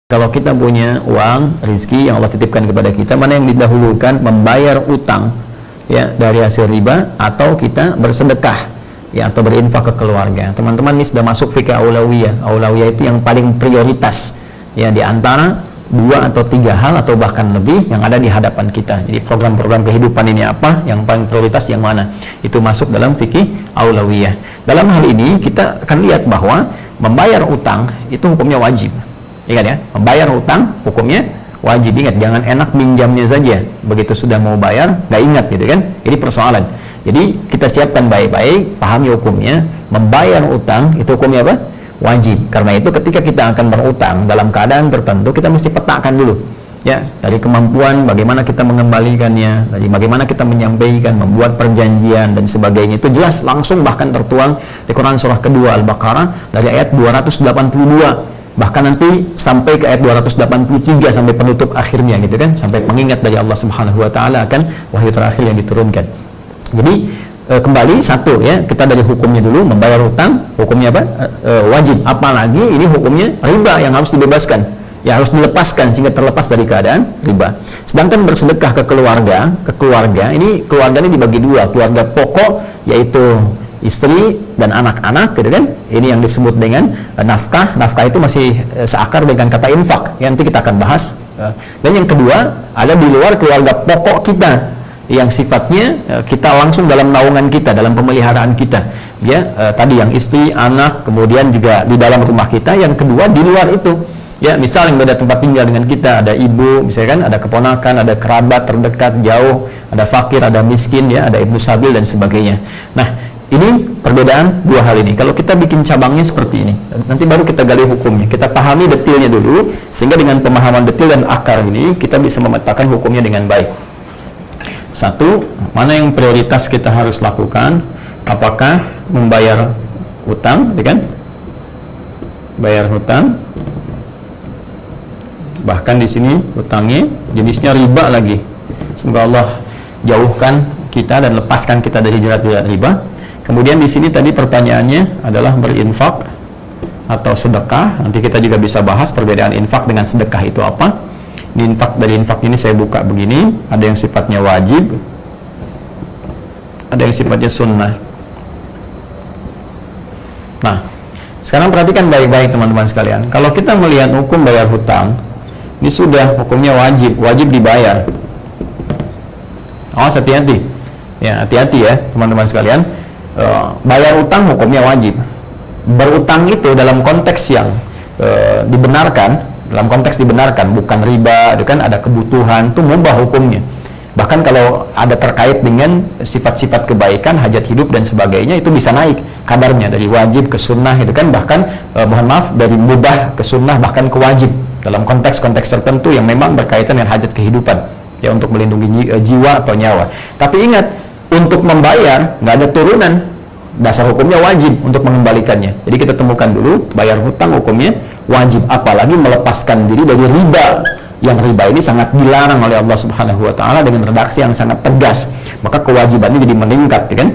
Kalau kita punya uang, rezeki yang Allah titipkan kepada kita, mana yang didahulukan, membayar utang ya dari hasil riba atau kita bersedekah ya atau berinfak ke keluarga. Teman-teman, ini sudah masuk fikih aulawiyah. Aulawiyah itu yang paling prioritas ya di antara 2 atau 3 hal atau bahkan lebih yang ada di hadapan kita. Jadi program-program kehidupan ini apa, yang paling prioritas yang mana, itu masuk dalam fikih aulawiyah. Dalam hal ini kita akan lihat bahwa membayar utang itu hukumnya wajib. Ingat ya, membayar utang hukumnya wajib. Ingat, jangan enak minjamnya saja, begitu sudah mau bayar nggak ingat gitu kan. Ini persoalan. Jadi kita siapkan baik-baik, pahami hukumnya. Membayar utang itu hukumnya apa? Wajib. Karena itu ketika kita akan berutang dalam keadaan tertentu, kita mesti petakan dulu ya, dari kemampuan bagaimana kita mengembalikannya, dari bagaimana kita menyampaikan, membuat perjanjian dan sebagainya. Itu jelas langsung bahkan tertuang di Quran surah kedua Al-Baqarah dari ayat 282, bahkan nanti sampai ke ayat 283 sampai penutup akhirnya gitu kan, sampai pengingat dari Allah Subhanahu wa taala akan wahyu terakhir yang diturunkan. Jadi kembali satu ya, kita dari hukumnya dulu. Membayar utang hukumnya apa? Wajib. Apalagi ini hukumnya riba yang harus dibebaskan, ya harus dilepaskan sehingga terlepas dari keadaan riba. Sedangkan bersedekah ke keluarga ini, keluarga ini dibagi 2, keluarga pokok yaitu istri dan anak-anak gitu kan. Ini yang disebut dengan nafkah. Nafkah itu masih seakar dengan kata infak yang nanti kita akan bahas. Dan yang kedua, ada di luar keluarga pokok kita yang sifatnya kita langsung dalam naungan kita, dalam pemeliharaan kita ya, tadi yang istri, anak, kemudian juga di dalam rumah kita. Yang kedua di luar itu ya, misal yang beda tempat tinggal dengan kita, ada ibu misalkan, ada keponakan, ada kerabat terdekat jauh, ada fakir, ada miskin ya, ada ibnu sabil dan sebagainya. Nah, ini perbedaan 2 hal ini. Kalau kita bikin cabangnya seperti ini, nanti baru kita gali hukumnya. Kita pahami detailnya dulu, sehingga dengan pemahaman detail dan akar ini kita bisa memetakan hukumnya dengan baik. Satu, mana yang prioritas kita harus lakukan? Apakah membayar hutang, ya kan? Bayar hutang. Bahkan di sini hutangnya jenisnya riba lagi. Semoga Allah jauhkan kita dan lepaskan kita dari jerat-jerat riba. Kemudian di sini tadi pertanyaannya adalah berinfak atau sedekah. Nanti kita juga bisa bahas perbedaan infak dengan sedekah itu apa. Di infak, dari infak ini saya buka begini, ada yang sifatnya wajib, ada yang sifatnya sunnah. Nah, sekarang perhatikan baik-baik teman-teman sekalian. Kalau kita melihat hukum bayar hutang, ini sudah hukumnya wajib dibayar. Awas, hati-hati ya, hati-hati ya teman-teman sekalian. Bayar utang hukumnya wajib. Berutang itu dalam konteks yang dibenarkan, bukan riba, itu kan ada kebutuhan, itu mubah hukumnya. Bahkan kalau ada terkait dengan sifat-sifat kebaikan, hajat hidup dan sebagainya, itu bisa naik kadarnya dari wajib ke sunnah, itu kan, bahkan dari mubah ke sunnah, bahkan ke wajib dalam konteks-konteks tertentu yang memang berkaitan dengan hajat kehidupan ya, untuk melindungi jiwa atau nyawa. Tapi ingat, untuk membayar nggak ada turunan, dasar hukumnya wajib untuk mengembalikannya. Jadi kita temukan dulu, bayar hutang hukumnya wajib, apalagi melepaskan diri dari riba, yang riba ini sangat dilarang oleh Allah Subhanahu wa taala dengan redaksi yang sangat tegas. Maka kewajibannya jadi meningkat, ya kan?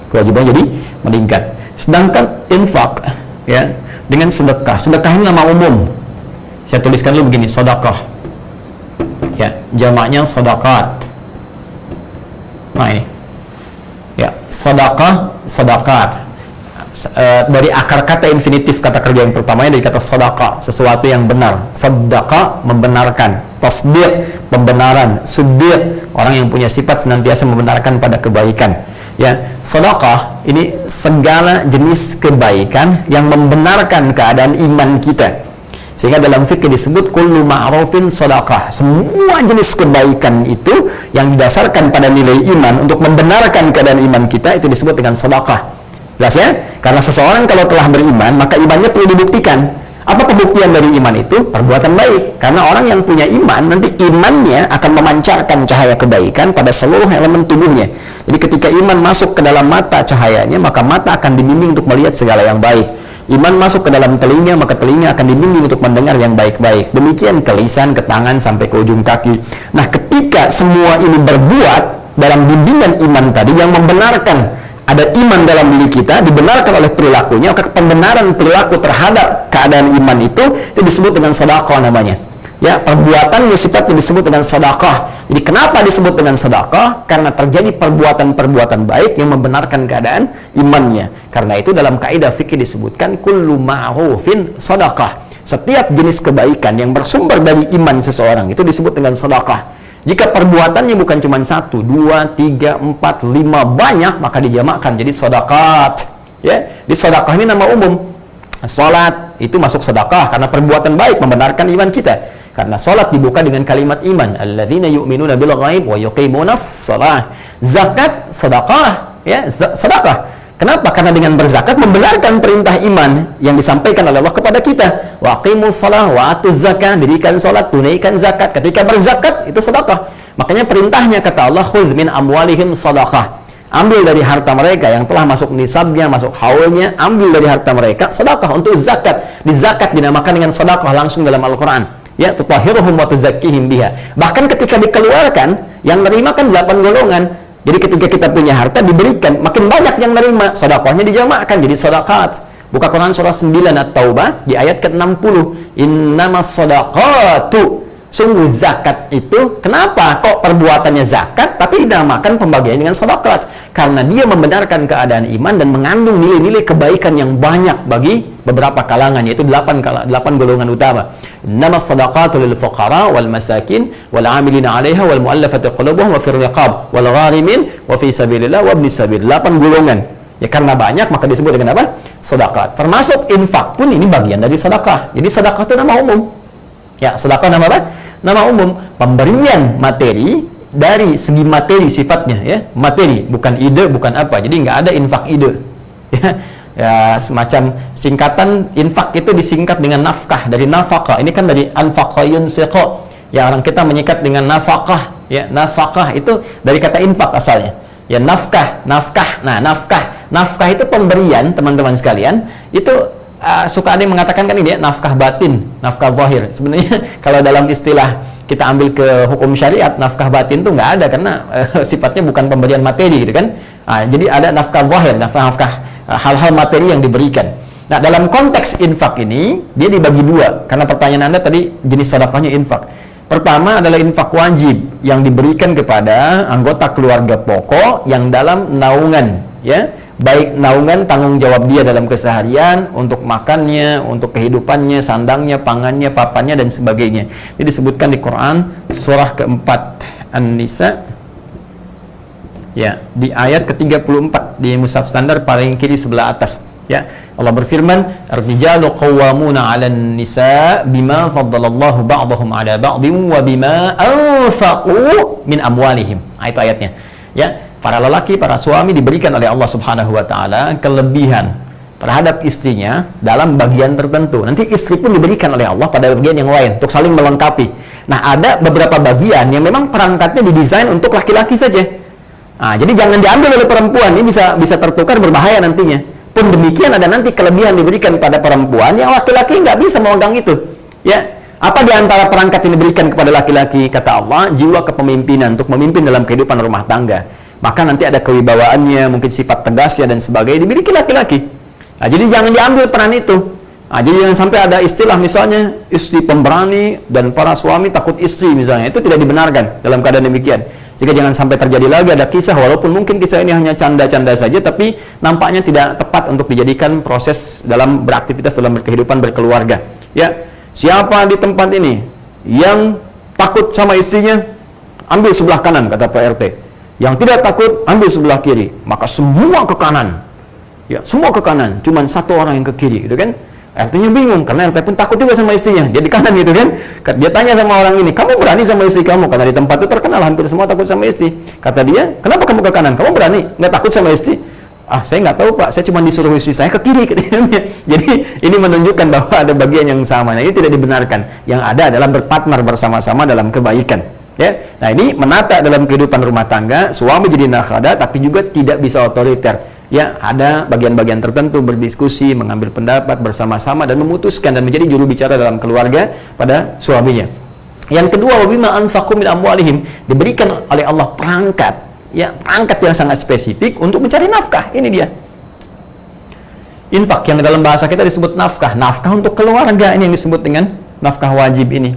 Kewajibannya jadi meningkat. Sedangkan infak ya dengan sedekah. Sedekah ini nama umum. Saya tuliskan dulu begini, sedekah. Ya, jamaknya sedekah. Nah, ini. Ya, sedekah, sedakat. Dari akar kata infinitif kata kerja yang pertamanya dari kata sedekah, sesuatu yang benar. Sedekah membenarkan, tasdiq pembenaran, siddiq orang yang punya sifat senantiasa membenarkan pada kebaikan. Ya, sedekah ini segala jenis kebaikan yang membenarkan keadaan iman kita. Sehingga dalam fikih disebut kullu ma'rufin sedekah. Semua jenis kebaikan itu yang didasarkan pada nilai iman untuk membenarkan keadaan iman kita, itu disebut dengan sedekah. Jelas ya? Karena seseorang kalau telah beriman, maka imannya perlu dibuktikan. Apa pembuktian dari iman itu? Perbuatan baik. Karena orang yang punya iman, nanti imannya akan memancarkan cahaya kebaikan pada seluruh elemen tubuhnya. Jadi ketika iman masuk ke dalam mata cahayanya, maka mata akan dibimbing untuk melihat segala yang baik. Iman masuk ke dalam telinga, maka telinga akan dibimbing untuk mendengar yang baik-baik. Demikian ke lisan, ke tangan, sampai ke ujung kaki. Nah, ketika semua ini berbuat dalam bimbingan iman tadi yang membenarkan ada iman dalam diri kita, dibenarkan oleh perilakunya, maka pembenaran perilaku terhadap keadaan iman itu disebut dengan sedekah namanya. Ya, perbuatannya sifatnya disebut dengan sedekah. Jadi kenapa disebut dengan sedekah? Karena terjadi perbuatan-perbuatan baik yang membenarkan keadaan imannya. Karena itu dalam kaidah fikih disebutkan kullu ma'rufin sedekah. Setiap jenis kebaikan yang bersumber dari iman seseorang itu disebut dengan sedekah. Jika perbuatannya bukan cuma 1, 2, 3, 4, 5 banyak, maka dijamakkan jadi sedekah. Ya, di sedekah ini nama umum. Salat itu masuk sedekah karena perbuatan baik membenarkan iman kita. Karena salat dibuka dengan kalimat iman, alladzina yu'minuna bil ghaib wa yuqimunas shalah. Zakat sedekah, ya, sedekah. Kenapa? Karena dengan berzakat membenarkan perintah iman yang disampaikan oleh Allah kepada kita. Wa aqimus shalah wa atuz zakah, dirikan salat, tunaikan zakat. Ketika berzakat itu sedekah. Makanya perintahnya kata Allah, khudz min amwalihim sadaqah. Ambil dari harta mereka yang telah masuk nisabnya, masuk haulnya, ambil dari harta mereka sedekah untuk zakat. Di zakat dinamakan dengan sedekah langsung dalam Al-Qur'an. Ya, tutahhiruhum wa tuzakkihim biha. Bahkan ketika dikeluarkan, yang nerima kan 8 golongan. Jadi ketika kita punya harta diberikan, makin banyak yang nerima, sedekahnya dijamakkan jadi sedekah. Buka Quran surah 9 At-Taubah di ayat ke-60. Innamas shadaqatu. Sungguh zakat itu, kenapa kok perbuatannya zakat tapi dinamakan pembagian dengan sedekah? Karena dia membenarkan keadaan iman dan mengandung nilai-nilai kebaikan yang banyak bagi beberapa kalangan, yaitu 8 golongan utama. Innamas shadaqatu lil fuqara wal masakin wal 'amilina 'alaiha wal mu'allafati qulubuhum wa fir riqab wal gharimin wa fi sabilillah wa ibnis sabil. 8 golongan. Ya, karena banyak maka disebut dengan apa? Sedekah. Termasuk infak pun ini bagian dari sedekah. Jadi sedekah itu nama umum. Ya, sedekah nama apa? Nama umum. Pemberian materi dari segi materi sifatnya, ya, materi, bukan ide, bukan apa. Jadi nggak ada infak ide. Ya, semacam singkatan infak itu disingkat dengan nafkah, dari nafkah. Ini kan dari anfaqa yunfiqu. Ya, orang kita menyikat dengan nafkah. Ya, nafkah itu dari kata infak asalnya. Ya, nafkah. Nah, nafkah itu pemberian, teman-teman sekalian. Itu suka ada yang mengatakan kan ini ya, nafkah batin, nafkah zahir. Sebenarnya kalau dalam istilah kita ambil ke hukum syariat, nafkah batin itu nggak ada karena sifatnya bukan pemberian materi gitu kan. Jadi ada nafkah zahir, nafkah hal-hal materi yang diberikan. Nah, dalam konteks infak ini dia dibagi dua, karena pertanyaan Anda tadi jenis sedekahnya infak. Pertama adalah infak wajib yang diberikan kepada anggota keluarga pokok yang dalam naungan, ya, baik naungan tanggung jawab dia dalam keseharian, untuk makannya, untuk kehidupannya, sandangnya, pangannya, papannya, dan sebagainya. Ini disebutkan di Quran surah keempat An-Nisa, ya, di ayat ke-34 di mushaf standar paling kiri sebelah atas. Ya, Allah berfirman, "Ar-rijalu qawwamuna 'alan nisa bima faddalallahu ba'dahum 'ala ba'din wa bima anfaqu min amwalihim." Itu ayatnya. Ya, para lelaki, para suami diberikan oleh Allah Subhanahu wa taala kelebihan terhadap istrinya dalam bagian tertentu. Nanti istri pun diberikan oleh Allah pada bagian yang lain untuk saling melengkapi. Nah, ada beberapa bagian yang memang perangkatnya didesain untuk laki-laki saja. Nah, jadi jangan diambil oleh perempuan, ini bisa tertukar, berbahaya nantinya. Pun demikian ada nanti kelebihan diberikan pada perempuan yang laki-laki nggak bisa memegang itu. Ya, apa di antara perangkat yang diberikan kepada laki-laki? Kata Allah, jiwa kepemimpinan untuk memimpin dalam kehidupan rumah tangga. Maka nanti ada kewibawaannya, mungkin sifat tegasnya dan sebagainya dimiliki laki-laki. Nah, jadi jangan diambil peran itu. Nah, jadi jangan sampai ada istilah misalnya istri pemberani dan para suami takut istri misalnya. Itu tidak dibenarkan dalam keadaan demikian. Jika jangan sampai terjadi lagi ada kisah, walaupun mungkin kisah ini hanya canda-canda saja, tapi nampaknya tidak tepat untuk dijadikan proses dalam beraktivitas dalam berkehidupan berkeluarga. Ya, siapa di tempat ini yang takut sama istrinya, ambil sebelah kanan, kata Pak RT. Yang tidak takut, ambil sebelah kiri. Maka semua ke kanan. Ya, semua ke kanan. Cuman satu orang yang ke kiri, gitu kan? RT-nya bingung, karena RT pun takut juga sama istrinya. Dia di kanan gitu kan. Dia tanya sama orang ini, kamu berani sama istri kamu? Karena di tempat itu terkenal hampir semua takut sama istri. Kata dia, kenapa kamu ke kanan? Kamu berani? Nggak takut sama istri? Saya nggak tahu Pak, saya cuma disuruh istri saya ke kiri. Jadi ini menunjukkan bahwa ada bagian yang sama. Nah, ini tidak dibenarkan. Yang ada adalah berpartner bersama-sama dalam kebaikan. Ya, nah ini menata dalam kehidupan rumah tangga, suami jadi nakhada, tapi juga tidak bisa otoriter. Ya, ada bagian-bagian tertentu berdiskusi, mengambil pendapat bersama-sama dan memutuskan dan menjadi juru bicara dalam keluarga pada suaminya. Yang kedua, wabima anfaqu min amwalihim, diberikan oleh Allah perangkat ya perangkat yang sangat spesifik untuk mencari nafkah. Ini dia. Infak yang dalam bahasa kita disebut nafkah. Nafkah untuk keluarga, ini yang disebut dengan nafkah wajib ini.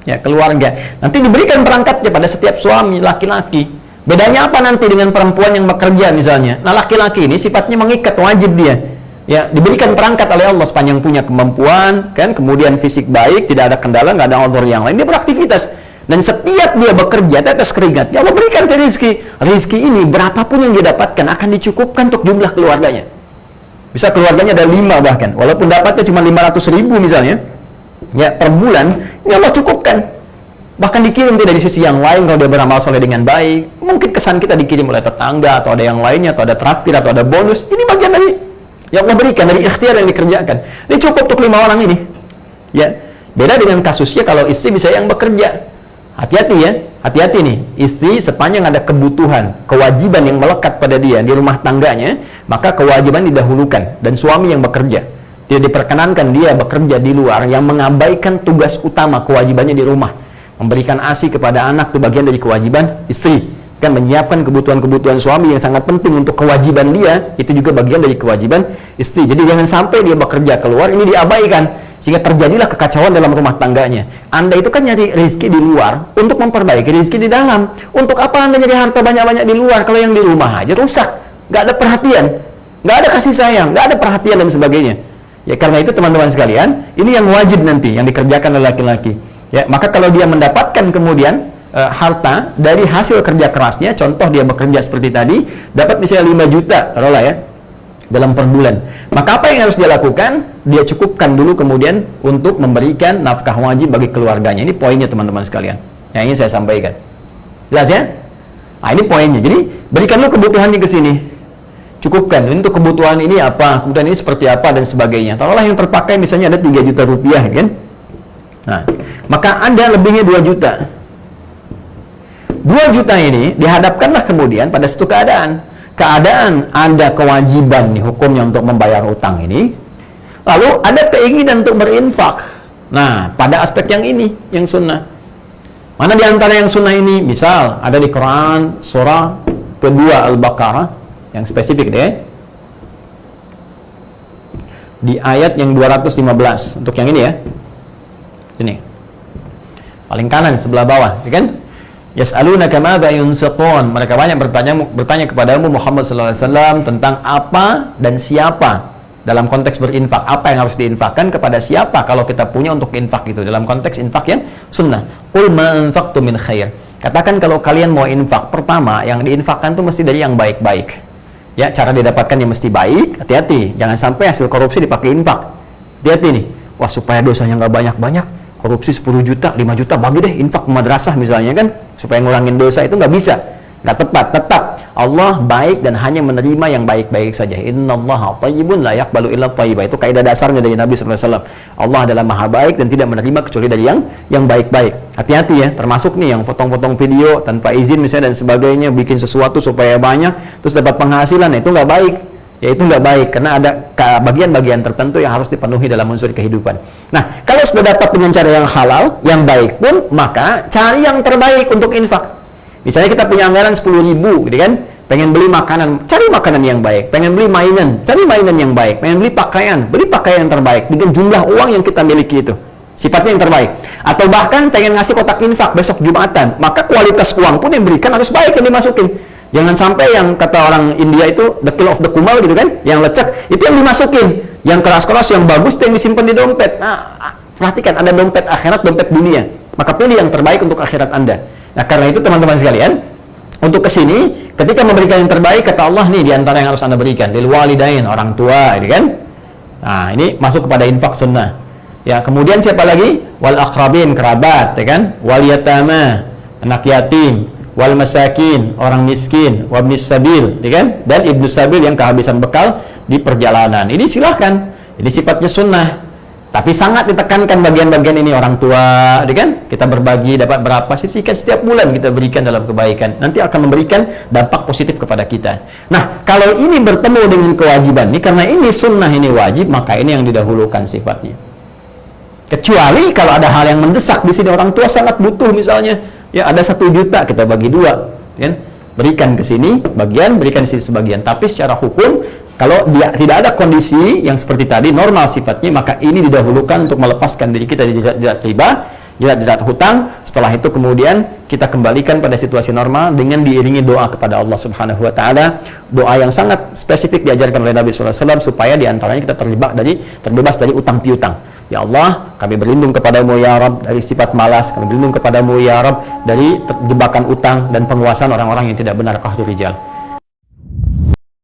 Ya, keluarga. Nanti diberikan perangkatnya pada setiap suami laki-laki. Bedanya apa nanti dengan perempuan yang bekerja misalnya? Nah, laki-laki ini sifatnya mengikat, wajib dia. Ya, diberikan perangkat oleh Allah sepanjang punya kemampuan, kan, kemudian fisik baik, tidak ada kendala, nggak ada uzur yang lain, dia beraktivitas. Dan setiap dia bekerja, tetes keringatnya Allah berikan ke rezeki. Rezeki ini berapapun yang dia dapatkan akan dicukupkan untuk jumlah keluarganya. Bisa keluarganya ada 5 bahkan, walaupun dapatnya cuma 500.000 misalnya, ya per bulan, ini Allah cukupkan. Bahkan dikirim dari sisi yang lain kalau dia beramal soleh dengan baik. Mungkin kesan kita dikirim oleh tetangga atau ada yang lainnya, atau ada traktir atau ada bonus. Ini bagian dari yang Allah berikan, dari ikhtiar yang dikerjakan. Ini cukup untuk 5 orang ini. Ya, beda dengan kasusnya kalau istri bisa yang bekerja. Hati-hati ya, hati-hati nih. Istri sepanjang ada kebutuhan, kewajiban yang melekat pada dia di rumah tangganya, maka kewajiban didahulukan. Dan suami yang bekerja, tidak diperkenankan dia bekerja di luar yang mengabaikan tugas utama kewajibannya di rumah. Memberikan ASI kepada anak itu bagian dari kewajiban istri. Kan menyiapkan kebutuhan-kebutuhan suami yang sangat penting untuk kewajiban dia, itu juga bagian dari kewajiban istri. Jadi jangan sampai dia bekerja keluar, ini diabaikan. Sehingga terjadilah kekacauan dalam rumah tangganya. Anda itu kan nyari rezeki di luar untuk memperbaiki rezeki di dalam. Untuk apa Anda nyari harta banyak-banyak di luar kalau yang di rumah aja rusak? Nggak ada perhatian, nggak ada kasih sayang, nggak ada perhatian dan sebagainya. Ya karena itu teman-teman sekalian, ini yang wajib nanti yang dikerjakan oleh laki-laki. Ya, maka kalau dia mendapatkan kemudian harta dari hasil kerja kerasnya, contoh dia bekerja seperti tadi, dapat misalnya 5 juta, taruhlah ya, dalam per bulan. Maka apa yang harus dia lakukan? Dia cukupkan dulu kemudian untuk memberikan nafkah wajib bagi keluarganya. Ini poinnya teman-teman sekalian. Yang ingin saya sampaikan. Jelas ya? Nah, ini poinnya. Jadi, berikan dulu kebutuhannya ke sini. Cukupkan. Untuk kebutuhan ini apa? Kebutuhan ini seperti apa dan sebagainya. Taruhlah yang terpakai misalnya ada 3 juta rupiah, kan? Nah, maka Anda lebihnya 2 juta. 2 juta ini dihadapkanlah kemudian pada satu keadaan ada kewajiban nih hukumnya untuk membayar utang ini, lalu ada keinginan untuk berinfak. Nah, pada aspek yang ini, yang sunnah. Mana di antara yang sunnah ini? Misal, ada di Quran surah kedua Al-Baqarah, yang spesifik deh, di ayat yang 215, untuk yang ini ya. Ini. Paling kanan sebelah bawah, ya kan? Yas'alunaka madza yunfiqun. Mereka banyak bertanya kepadamu Muhammad sallallahu alaihi wasallam tentang apa dan siapa dalam konteks berinfak. Apa yang harus diinfakkan kepada siapa kalau kita punya untuk infak itu dalam konteks infak yang sunnah. Qul ma anfaqtu min khair. Katakan kalau kalian mau infak, pertama yang diinfakkan itu mesti dari yang baik-baik. Ya, cara didapatkan yang mesti baik. Hati-hati, jangan sampai hasil korupsi dipakai infak. Hati-hati nih. Wah, supaya dosanya nggak banyak-banyak, korupsi 10 juta, 5 juta bagi deh infak ke madrasah misalnya kan, supaya ngurangin dosa, itu nggak bisa, nggak tepat. Tetap Allah baik dan hanya menerima yang baik-baik saja. Innallaha thayyibun la yaqbalu illa thayyiba. Itu kaidah dasarnya dari Nabi SAW. Allah adalah maha baik dan tidak menerima kecuali dari yang baik-baik. Hati-hati ya, termasuk nih yang potong-potong video tanpa izin misalnya dan sebagainya, bikin sesuatu supaya banyak terus dapat penghasilan, itu nggak baik. Ya itu nggak baik, karena ada bagian-bagian tertentu yang harus dipenuhi dalam unsur kehidupan. Nah, kalau sudah dapat dengan cara yang halal, yang baik pun, maka cari yang terbaik untuk infak. Misalnya kita punya anggaran 10.000, gitu kan? Pengen beli makanan, cari makanan yang baik. Pengen beli mainan, cari mainan yang baik. Pengen beli pakaian yang terbaik dengan jumlah uang yang kita miliki itu. Sifatnya yang terbaik. Atau bahkan pengen ngasih kotak infak besok Jumatan, maka kualitas uang pun yang berikan harus baik yang dimasukin. Jangan sampai yang kata orang India itu the kill of the kumal gitu kan, yang lecek itu yang dimasukin, yang keras-keras, yang bagus itu yang disimpan di dompet. Nah, perhatikan, ada dompet akhirat, dompet dunia. Maka pilih yang terbaik untuk akhirat Anda. Nah, karena itu teman-teman sekalian, untuk kesini, ketika memberikan yang terbaik, kata Allah nih, diantara yang harus Anda berikan, lil walidain, orang tua, gitu kan. Nah, ini masuk kepada infak sunnah. Ya, kemudian siapa lagi? Wal aqrabin, kerabat, ya kan? Wal yatama, anak yatim, wal masakin, orang miskin, wabnis sabil, ya kan? Dan ibnu sabil yang kehabisan bekal di perjalanan. Ini silahkan, ini sifatnya sunnah. Tapi sangat ditekankan bagian-bagian ini, orang tua, ya kan? Kita berbagi dapat berapa sih? Setiap bulan kita berikan dalam kebaikan. Nanti akan memberikan dampak positif kepada kita. Nah, kalau ini bertemu dengan kewajiban, ini karena ini sunnah, ini wajib, maka ini yang didahulukan sifatnya. Kecuali kalau ada hal yang mendesak di sini, orang tua sangat butuh misalnya. Ya, ada 1 juta kita bagi 2, kan? berikan ke sini bagian, berikan di sini sebagian. Tapi secara hukum, kalau dia tidak ada kondisi yang seperti tadi, normal sifatnya, maka ini didahulukan untuk melepaskan diri kita dari jerat riba, jerat hutang. Setelah itu kemudian kita kembalikan pada situasi normal dengan diiringi doa kepada Allah Subhanahu wa taala. Doa yang sangat spesifik diajarkan oleh Nabi sallallahu alaihi wasallam supaya diantaranya kita terbebas dari utang piutang. Ya Allah, kami berlindung kepadamu ya Rabb dari sifat malas, kami berlindung kepadamu ya Rabb dari jebakan utang dan penguasaan orang-orang yang tidak benar, qahrul rijal.